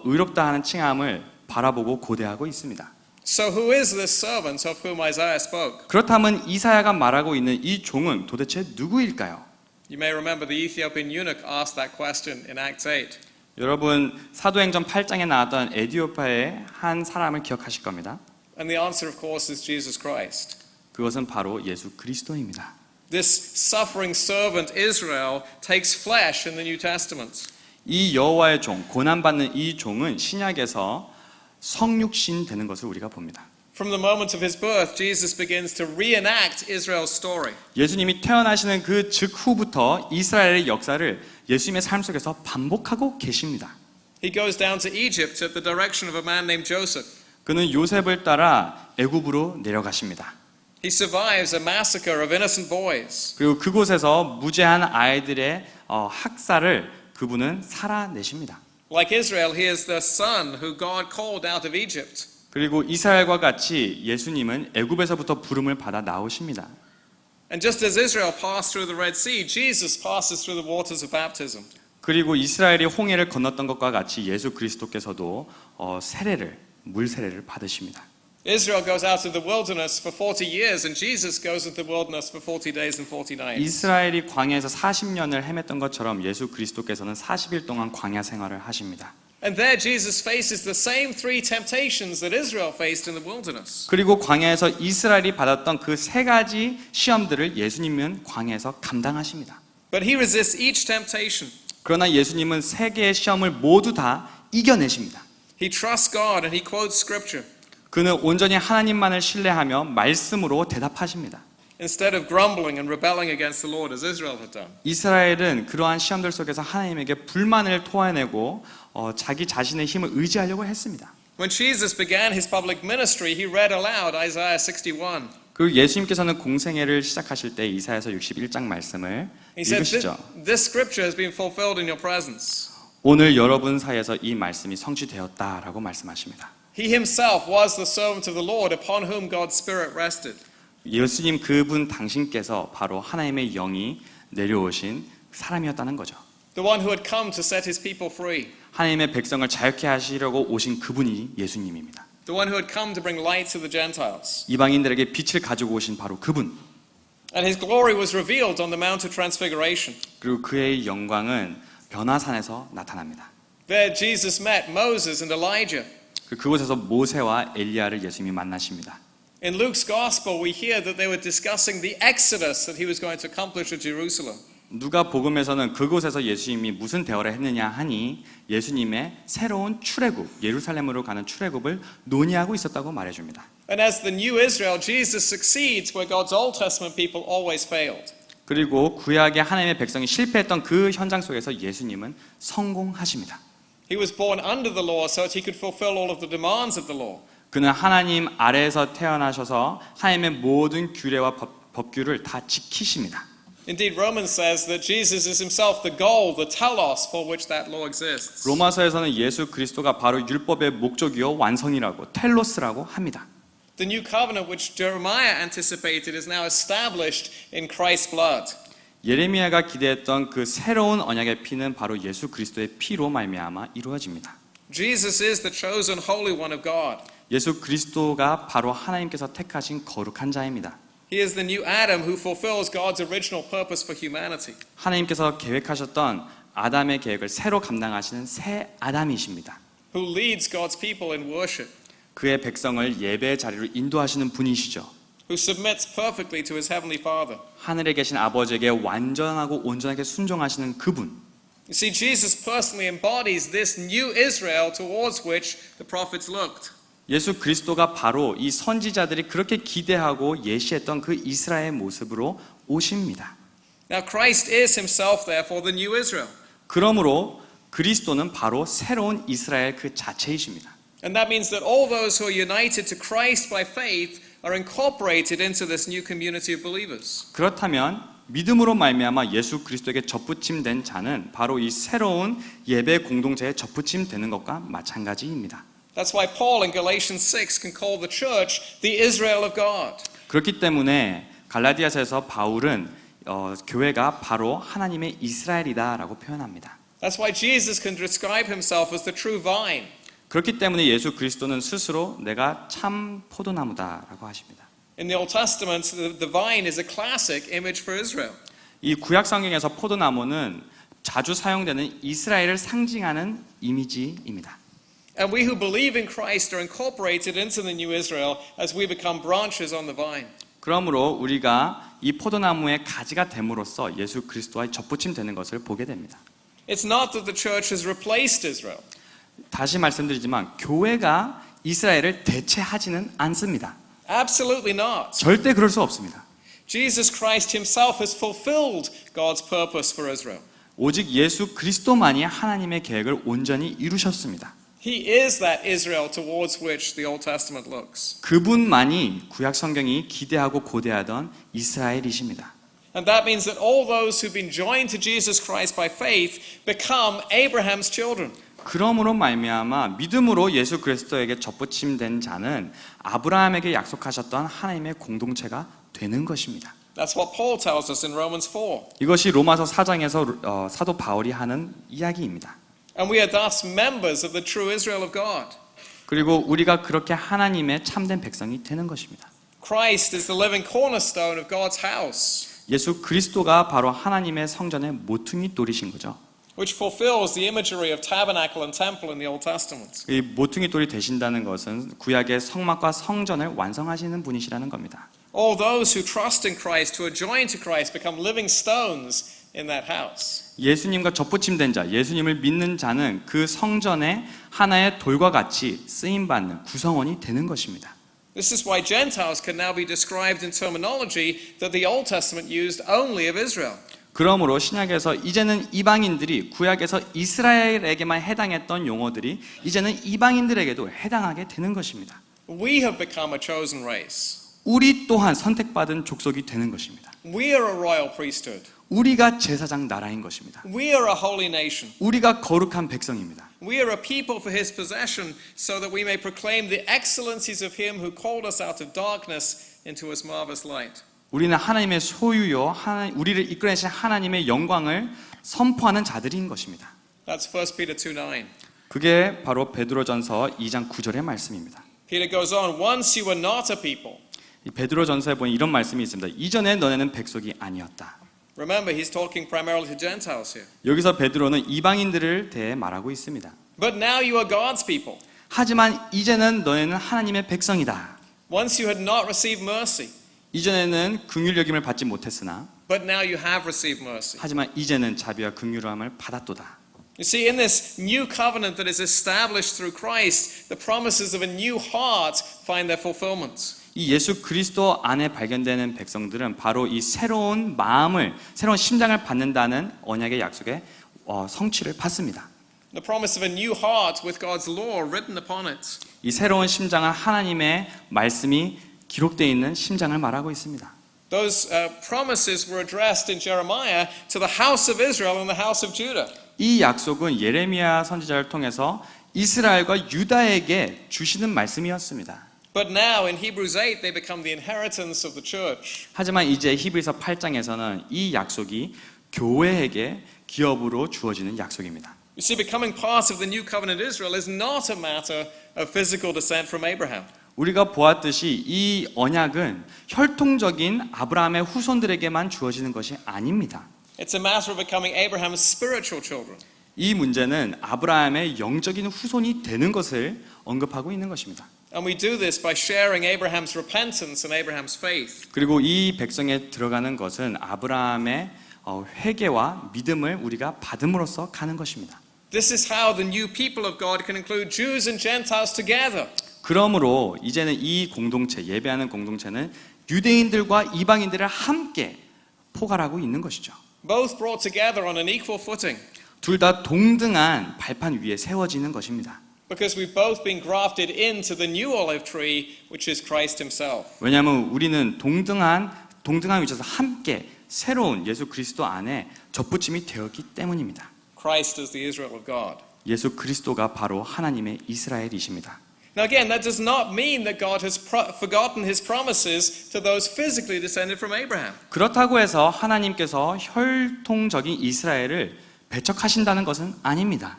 의롭다 하는 칭함을 바라보고 고대하고 있습니다. So who is this servant of whom Isaiah spoke? 그렇다면 이사야가 말하고 있는 이 종은 도대체 누구일까요? You may remember the Ethiopian eunuch asked that question in Acts 8. 여러분 사도행전 8장에 나왔던 에디오파의 한 사람을 기억하실 겁니다. And the answer of course is Jesus Christ. 그것은 바로 예수 그리스도입니다. This suffering servant Israel takes flesh in the New Testament. 이 여호와의 종, 고난받는 이 종은 신약에서 성육신 되는 것을 우리가 봅니다. From the moment of his birth, Jesus begins to reenact Israel's story. 예수님이 태어나시는 그 직후부터 이스라엘의 역사를 예수님의 삶 속에서 반복하고 계십니다. He goes down to Egypt at the direction of a man named Joseph. 그는 요셉을 따라 애굽으로 내려가십니다. He survives a massacre of innocent boys. 그리고 그곳에서 무죄한 아이들의 학살을 그분은 살아내십니다. Like Israel, he is the son who God called out of Egypt. 그리고 이스라엘과 같이 예수님은 애굽에서부터 부름을 받아 나오십니다. And just as Israel passed through the Red Sea, Jesus passes through the waters of baptism. 그리고 이스라엘이 홍해를 건넜던 것과 같이 예수 그리스도께서도 물 세례를 받으십니다. Israel goes out of the wilderness for 40 years and Jesus goes into the wilderness for 40 days and 40 nights. 이스라엘이 광야에서 40년을 헤맸던 것처럼 예수 그리스도께서는 40일 동안 광야 생활을 하십니다. And there Jesus faces the same three temptations that Israel faced in the wilderness. 그리고 광야에서 이스라엘이 받았던 그 세 가지 시험들을 예수님은 광야에서 감당하십니다. But he resists each temptation. 그러나 예수님은 세 개의 시험을 모두 다 이겨내십니다. He trusts God and he quotes scripture. 그는 온전히 하나님만을 신뢰하며 말씀으로 대답하십니다. Instead of grumbling and rebelling against the Lord as Israel had done. 이스라엘은 그러한 시험들 속에서 하나님에게 불만을 토해내고 자기 자신의 힘을 의지하려고 했습니다. When Jesus began his public ministry, he read aloud Isaiah 61. 그리고 예수님께서는 공생애를 시작하실 때 이사야서 61장 말씀을 He said, 읽으시죠. this scripture has been fulfilled in your presence. 오늘 여러분 사이에서 이 말씀이 성취되었다라고 말씀하십니다. He himself was the servant of the Lord upon whom God's Spirit rested. 예수님 그분 당신께서 바로 하나님의 영이 내려오신 사람이었다는 거죠. The one who had come to set his people free. 하나님의 백성을 자유케 하시려고 오신 그분이 예수님입니다. The one who had come to bring light to the Gentiles. 이방인들에게 빛을 가지고 오신 바로 그분. And his glory was revealed on the Mount of Transfiguration. 그리고 그의 영광은 변화산에서 나타납니다. There Jesus met Moses and Elijah. 그곳에서 모세와 엘리야를 예수님이 만나십니다. In Luke's Gospel, we hear that they were discussing the exodus that he was going to accomplish at Jerusalem. 누가 복음에서는 그곳에서 예수님이 무슨 대화를 했느냐 하니 예수님의 새로운 출애굽, 예루살렘으로 가는 출애굽을 논의하고 있었다고 말해줍니다. And as the new Israel, Jesus succeeds where God's Old Testament people always failed. 그리고 구약의 하나님의 백성이 실패했던 그 현장 속에서 예수님은 성공하십니다. He was born under the law so that he could fulfill all of the demands of the law. 그는 하나님 아래에서 태어나셔서 하나님의 모든 규례와 법규를 다 지키십니다. Indeed, Romans says that Jesus is himself the goal, the telos for which that law exists. 로마서에서는 예수 그리스도가 바로 율법의 목적이요 완성이라고 텔로스라고 합니다. The new covenant which Jeremiah anticipated is now established in Christ's blood. 예레미야가 기대했던 그 새로운 언약의 피는 바로 예수 그리스도의 피로 말미암아 이루어집니다. Jesus is the chosen Holy One of God. 예수 그리스도가 바로 하나님께서 택하신 거룩한 자입니다. He is the new Adam who fulfills God's original purpose for humanity. 하나님께서 계획하셨던 아담의 계획을 새로 감당하시는 새 아담이십니다. Who leads God's people in worship. 그의 백성을 예배의 자리로 인도하시는 분이시죠. Who submits perfectly to his heavenly Father. 하늘에 계신 아버지에게 완전하고 온전하게 순종하시는 그분. You see, Jesus personally embodies this new Israel towards which the prophets looked. 예수 그리스도가 바로 이 선지자들이 그렇게 기대하고 예시했던 그 이스라엘의 모습으로 오십니다. Now Christ is himself therefore the new Israel. 그러므로 그리스도는 바로 새로운 이스라엘 그 자체이십니다. And that means that all those who are united to Christ by faith are incorporated into this new community of believers. 그렇다면 믿음으로 말미암아 예수 그리스도에게 접붙임된 자는 바로 이 새로운 예배 공동체에 접붙임되는 것과 마찬가지입니다. That's why Paul in Galatians 6 can call the church the Israel of God. 그렇기 때문에 갈라디아서에서 바울은 교회가 바로 하나님의 이스라엘이다라고 표현합니다. That's why Jesus can describe himself as the true vine. 그렇기 때문에 예수 그리스도는 스스로 내가 참 포도나무다라고 하십니다. In the Old Testament, the vine is a classic image for Israel. 이 구약 성경에서 포도나무는 자주 사용되는 이스라엘을 상징하는 이미지입니다. And we who believe in Christ are incorporated into the new Israel as we become branches on the vine. 그러므로 우리가 이 포도나무의 가지가 됨으로써 예수 그리스도와 접붙임되는 것을 보게 됩니다. It's not that the church has replaced Israel. 다시 말씀드리지만 교회가 이스라엘을 대체하지는 않습니다. Absolutely not. 절대 그럴 수 없습니다. Jesus Christ himself has fulfilled God's purpose for Israel. 오직 예수 그리스도만이 하나님의 계획을 온전히 이루셨습니다. He is that Israel towards which the Old Testament looks. 그분만이 구약 성경이 기대하고 고대하던 이스라엘이십니다. And that means that all those who've been joined to Jesus Christ by faith become Abraham's children. 그러므로 말미암아 믿음으로 예수 그리스도에게 접붙임된 자는 아브라함에게 약속하셨던 하나님의 공동체가 되는 것입니다. That's what Paul tells us in Romans 4. 이것이 로마서 4장에서 사도 바울이 하는 이야기입니다. And we are thus members of the true Israel of God. 그리고 우리가 그렇게 하나님의 참된 백성이 되는 것입니다. Christ is the living cornerstone of God's house, 예수 그리스도가 바로 하나님의 성전의 모퉁이 돌이신 거죠. which fulfills the imagery of tabernacle and temple in the Old Testament. 이 모퉁이 돌이 되신다는 것은 구약의 성막과 성전을 완성하시는 분이시라는 겁니다. All those who trust in Christ, who are joined to Christ, become living stones in that house. 예수님과 접붙임된 자, 예수님을 믿는 자는 그 성전의 하나의 돌과 같이 쓰임받는 구성원이 되는 것입니다. This is why Gentiles can now be described in terminology that the Old Testament used only of Israel. 그러므로 신약에서 이제는 이방인들이 구약에서 이스라엘에게만 해당했던 용어들이 이제는 이방인들에게도 해당하게 되는 것입니다. We have become a chosen race. 우리 또한 선택받은 족속이 되는 것입니다. We are a royal priesthood. 우리가 제사장 나라인 것입니다. We are a holy nation. 우리가 거룩한 백성입니다. We are a people for his possession so that we may proclaim the excellencies of him who called us out of darkness into his marvelous light. 우리는 하나님의 소유요, 우리를 이끌어내신 하나님의 영광을 선포하는 자들인 것입니다. That's 1 Peter 2:9. 그게 바로 베드로전서 2장 9절의 말씀입니다. Peter goes on, once you were not a people. 이 베드로전서에 보니 이런 말씀이 있습니다. 이전에 너네는 백성이 아니었다. Remember, he's talking primarily to Gentiles here. 여기서 베드로는 이방인들을 대해 말하고 있습니다. But now you are God's people. 하지만 이제는 너네는 하나님의 백성이다. Once you had not received mercy, 이전에는 긍휼 여김을 받지 못했으나 but now you have received mercy. 하지만 이제는 자비와 긍휼함을 받았도다. You see, in this new covenant that is established through Christ, the promises of a new heart find their fulfillment. 이 예수 그리스도 안에 발견되는 백성들은 바로 이 새로운 마음을, 새로운 심장을 받는다는 언약의 약속에 성취를 받습니다. The promise of a new heart with God's law written upon it. 이 새로운 심장은 하나님의 말씀이 기록되어 있는 심장을 말하고 있습니다. Those promises were addressed in Jeremiah to the house of Israel and the house of Judah. 이 약속은 예레미야 선지자를 통해서 이스라엘과 유다에게 주시는 말씀이었습니다. But now in Hebrews 8 they become the inheritance of the church. 하지만 이제 히브리서 8장에서는 이 약속이 교회에게 기업으로 주어지는 약속입니다. You see, becoming part of the new covenant Israel is not a matter of physical descent from Abraham. 우리가 보았듯이 이 언약은 혈통적인 아브라함의 후손들에게만 주어지는 것이 아닙니다. It's a matter of becoming Abraham's spiritual children. 이 문제는 아브라함의 영적인 후손이 되는 것을 언급하고 있는 것입니다. And we do this by sharing Abraham's repentance and Abraham's faith. 그리고 이 백성에 들어가는 것은 아브라함의 회개와 믿음을 우리가 받음으로써 가는 것입니다. This is how the new people of God can include Jews and Gentiles together. 그러므로 이제는 이 공동체, 예배하는 공동체는 유대인들과 이방인들을 함께 포괄하고 있는 것이죠. Both brought together on an equal footing. 둘 다 동등한 발판 위에 세워지는 것입니다. Because we've both been grafted into the new olive tree, which is Christ himself. 왜냐하면 우리는 동등한 위치에서 함께 새로운 예수 그리스도 안에 접붙임이 되었기 때문입니다. Christ is the Israel of God. 예수 그리스도가 바로 하나님의 이스라엘이십니다. Now again, that does not mean that God has forgotten his promises to those physically descended from Abraham. 그렇다고 해서 하나님께서 혈통적인 이스라엘을 배척하신다는 것은 아닙니다.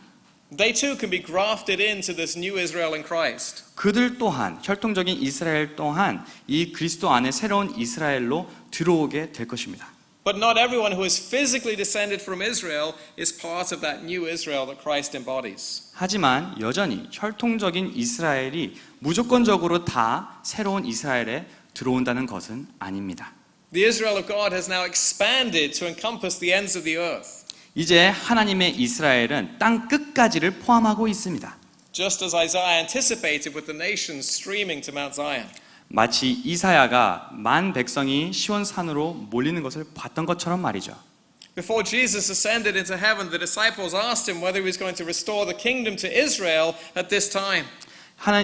They too can be grafted into this new Israel in Christ. 그들 또한 혈통적인 이스라엘 또한 이 그리스도 안에 새로운 이스라엘로 들어오게 될 것입니다. But not everyone who is physically descended from Israel is part of that new Israel that Christ embodies. 하지만 여전히 혈통적인 이스라엘이 무조건적으로 다 새로운 이스라엘에 들어온다는 것은 아닙니다. The Israel of God has now expanded to encompass the ends of the earth. 이제 하나님의 이스라엘은 땅 끝까지를 포함하고 있습니다. Just as Isaiah anticipated with the nations streaming to Mount Zion. 마치 이사야가 만 백성이 시온 산으로 몰리는 것을 봤던 것처럼 말이죠. Before Jesus ascended into heaven, the disciples asked him whether he was going to restore the kingdom to Israel at this time.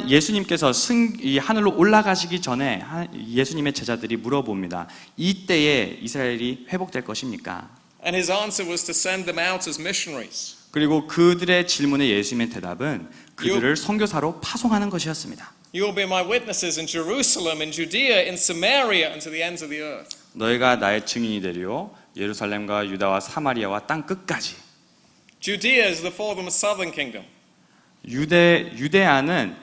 예수님께서 이 하늘로 올라가시기 전에 예수님의 제자들이 물어봅니다. 이때에 이스라엘이 회복될 것입니까? And his answer was to send them out as missionaries. 그리고 그들의 질문에 예수님의 대답은 그들을 선교사로 파송하는 것이었습니다. You will be my witnesses in Jerusalem, in Judea, in Samaria, and to the ends of the earth. 너희가 나의 증인이 되리요 예루살렘과 유다와 사마리아와 땅 끝까지. Judea is the former southern kingdom. 유대아는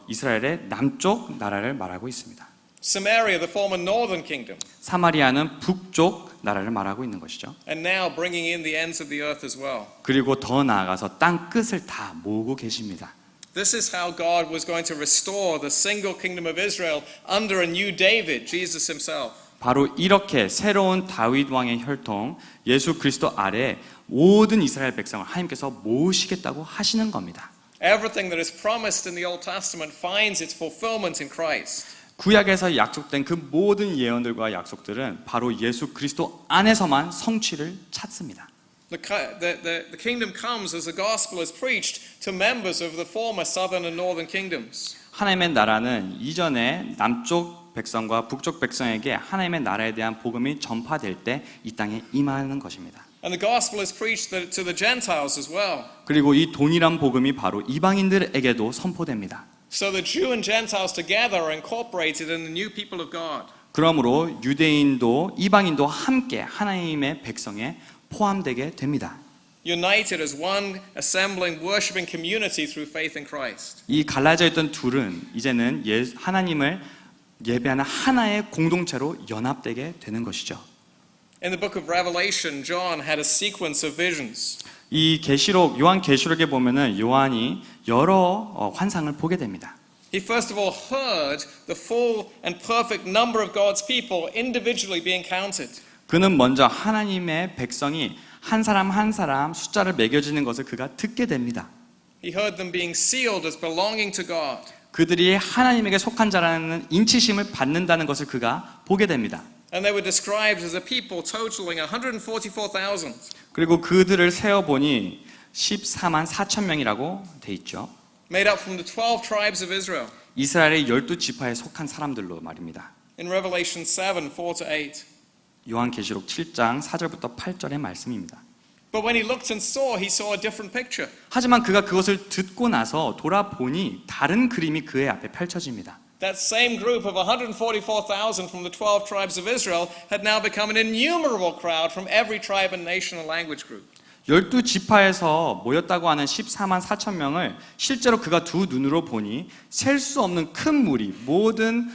이스라엘의 남쪽 나라를 말하고 있습니다. Samaria, the former northern kingdom. 사마리아는 북쪽 나라를 말하고 있는 것이죠. And now bringing in the ends of the earth as well. 그리고 더 나아가서 땅 끝을 다 모으고 계십니다. This is how God was going to restore the single kingdom of Israel under a new David, Jesus himself. 바로 이렇게 새로운 다윗 왕의 혈통 예수 그리스도 아래 모든 이스라엘 백성을 하나님께서 모으시겠다고 하시는 겁니다. Everything that is promised in the Old Testament finds its fulfillment in Christ. 구약에서 약속된 그 모든 예언들과 약속들은 바로 예수 그리스도 안에서만 성취를 찾습니다. The kingdom comes as the gospel is preached to members of the former southern and northern kingdoms. 하나님의 나라는 이전에 남쪽 백성과 북쪽 백성에게 하나님의 나라에 대한 복음이 전파될 때 이 땅에 임하는 것입니다. And the gospel is preached to the Gentiles as well. 그리고 이 동일한 복음이 바로 이방인들에게도 선포됩니다. So the Jew and Gentiles together are incorporated in the new people of God. 그러므로 유대인도 이방인도 함께 하나님의 백성에 포함되게 됩니다. United as one assembling, worshiping community through faith in Christ. 이 갈라져 있던 둘은 이제는 하나님을 예배하는 하나의 공동체로 연합되게 되는 것이죠. In the book of Revelation, John had a sequence of visions. 이 요한 계시록에 보면은 요한이 여러 환상을 보게 됩니다. He first of all heard the full and perfect number of God's people individually being counted. 그는 먼저 하나님의 백성이 한 사람 한 사람 숫자를 매겨지는 것을 그가 듣게 됩니다. He heard them being sealed as belonging to God. 그들이 하나님에게 속한 자라는 인치심을 받는다는 것을 그가 보게 됩니다. And they were described as a people totaling 144,000. 그리고 그들을 세어보니 14만 4천 명이라고 돼 있죠. Made up from the 12 tribes of Israel. 이스라엘의 12지파에 속한 사람들로 말입니다. In Revelation 7, 4-8. 요한계시록 7장 4절부터 8절의 말씀입니다. But when he looked and saw, he saw a different picture. 하지만 그가 그것을 듣고 나서 돌아보니 다른 그림이 그의 앞에 펼쳐집니다. That same group of 144,000 from the 12 tribes of Israel had now become an innumerable crowd from every tribe and nation and language group. 12지파에서 모였다고 하는 14만 4천 명을 실제로 그가 두 눈으로 보니 셀 수 없는 큰 무리, 모든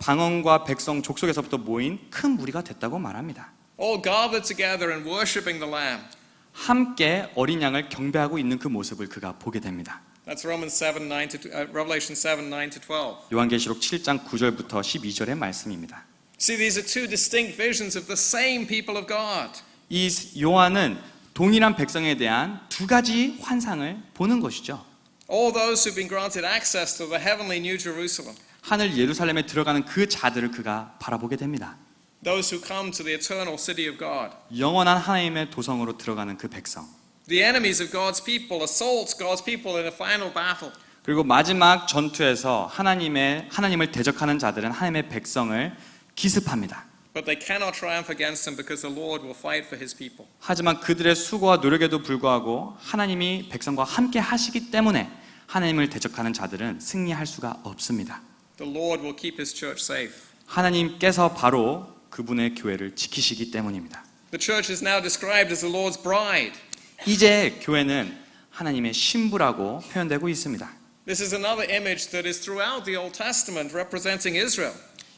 방언과 백성, 족속에서부터 모인 큰 무리가 됐다고 말합니다. All gathered together and worshiping the Lamb. 함께 어린 양을 경배하고 있는 그 모습을 그가 보게 됩니다. That's Revelation 7, 9 to 12. 요한계시록 7장 9절부터 12절의 말씀입니다. See, these are two distinct visions of the same people of God. 이 요한은 동일한 백성에 대한 두 가지 환상을 보는 것이죠. All those who've been granted access to the heavenly New Jerusalem. 하늘 예루살렘에 들어가는 그 자들을 그가 바라보게 됩니다. Those who come to the eternal city of God. 영원한 하나님의 도성으로 들어가는 그 백성. The enemies of God's people assault God's people in a final battle. 그리고 마지막 전투에서 하나님을 대적하는 자들은 하나님의 백성을 기습합니다. But they cannot triumph against them because the Lord will fight for his people. 하지만 그들의 수고와 노력에도 불구하고 하나님이 백성과 함께 하시기 때문에 하나님을 대적하는 자들은 승리할 수가 없습니다. The Lord will keep his church safe. 하나님께서 바로 그분의 교회를 지키시기 때문입니다. The church is now described as the Lord's bride. 이제 교회는 하나님의 신부라고 표현되고 있습니다. This is another image that is throughout the Old Testament representing Israel.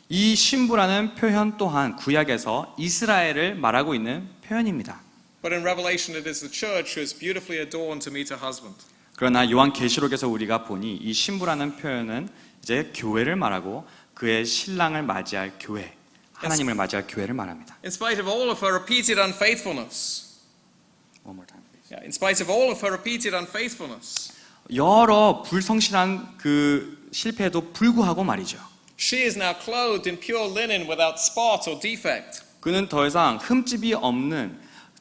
이 신부라는 표현 또한 구약에서 이스라엘을 말하고 있는 표현입니다. But in Revelation it is the church who is beautifully adorned to meet her husband. 그러나 요한계시록에서 우리가 보니 이 신부라는 표현은 이제 교회를 말하고 그의 신랑을 맞이할 교회, 하나님을 맞이할 교회를 말합니다. In spite of all of her repeated unfaithfulness. One more time, please. In spite of all of her repeated unfaithfulness. 여러 불성실한 그 실패에도 불구하고 말이죠. She is now clothed in pure linen without spot or defect. 그는 더 이상 흠집이 없는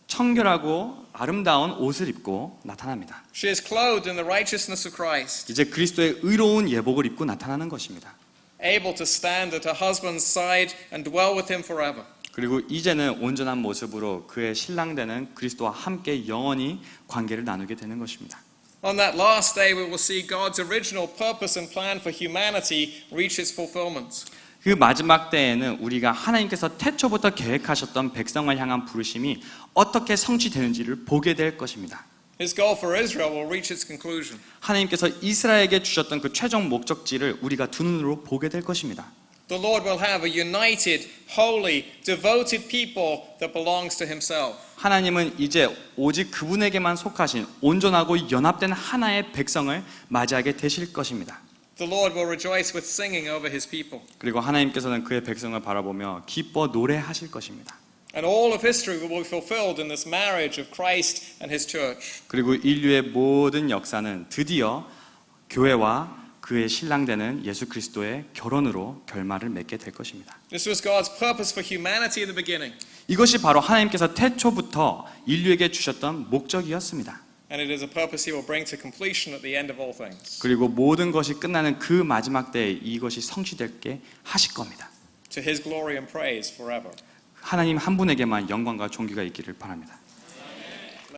청결하고 아름다운 옷을 입고 나타납니다. She is clothed in the righteousness of Christ, 이제 그리스도의 의로운 예복을 입고 나타나는 것입니다. able to stand at her husband's side and dwell with him forever. 그리고 이제는 온전한 모습으로 그의 신랑 되는 그리스도와 함께 영원히 관계를 나누게 되는 것입니다. On that last day we will see God's original purpose and plan for humanity reach its fulfillment. 그 마지막 때에는 우리가 하나님께서 태초부터 계획하셨던 백성을 향한 부르심이 어떻게 성취되는지를 보게 될 것입니다. His goal for Israel will reach its conclusion. 하나님께서 이스라엘에게 주셨던 그 최종 목적지를 우리가 두 눈으로 보게 될 것입니다. The Lord will have a united, holy, devoted people that belongs to himself. 하나님은 이제 오직 그분에게만 속하신 온전하고 연합된 하나의 백성을 맞이하게 되실 것입니다. The Lord will rejoice with singing over his people. 그리고 하나님께서는 그의 백성을 바라보며 기뻐 노래하실 것입니다. And all of history will be fulfilled in this marriage of Christ and his church. 그리고 인류의 모든 역사는 드디어 교회와 그의 신랑 되는 예수 그리스도의 결혼으로 결말을 맺게 될 것입니다. This was God's purpose for humanity in the beginning. 이것이 바로 하나님께서 태초부터 인류에게 주셨던 목적이었습니다. And it is a purpose he will bring to completion at the end of all things. 그리고 모든 것이 끝나는 그 마지막 때에 이것이 성취되게 하실 겁니다. To his glory and praise forever. 하나님 한 분에게만 영광과 존귀가 있기를 바랍니다.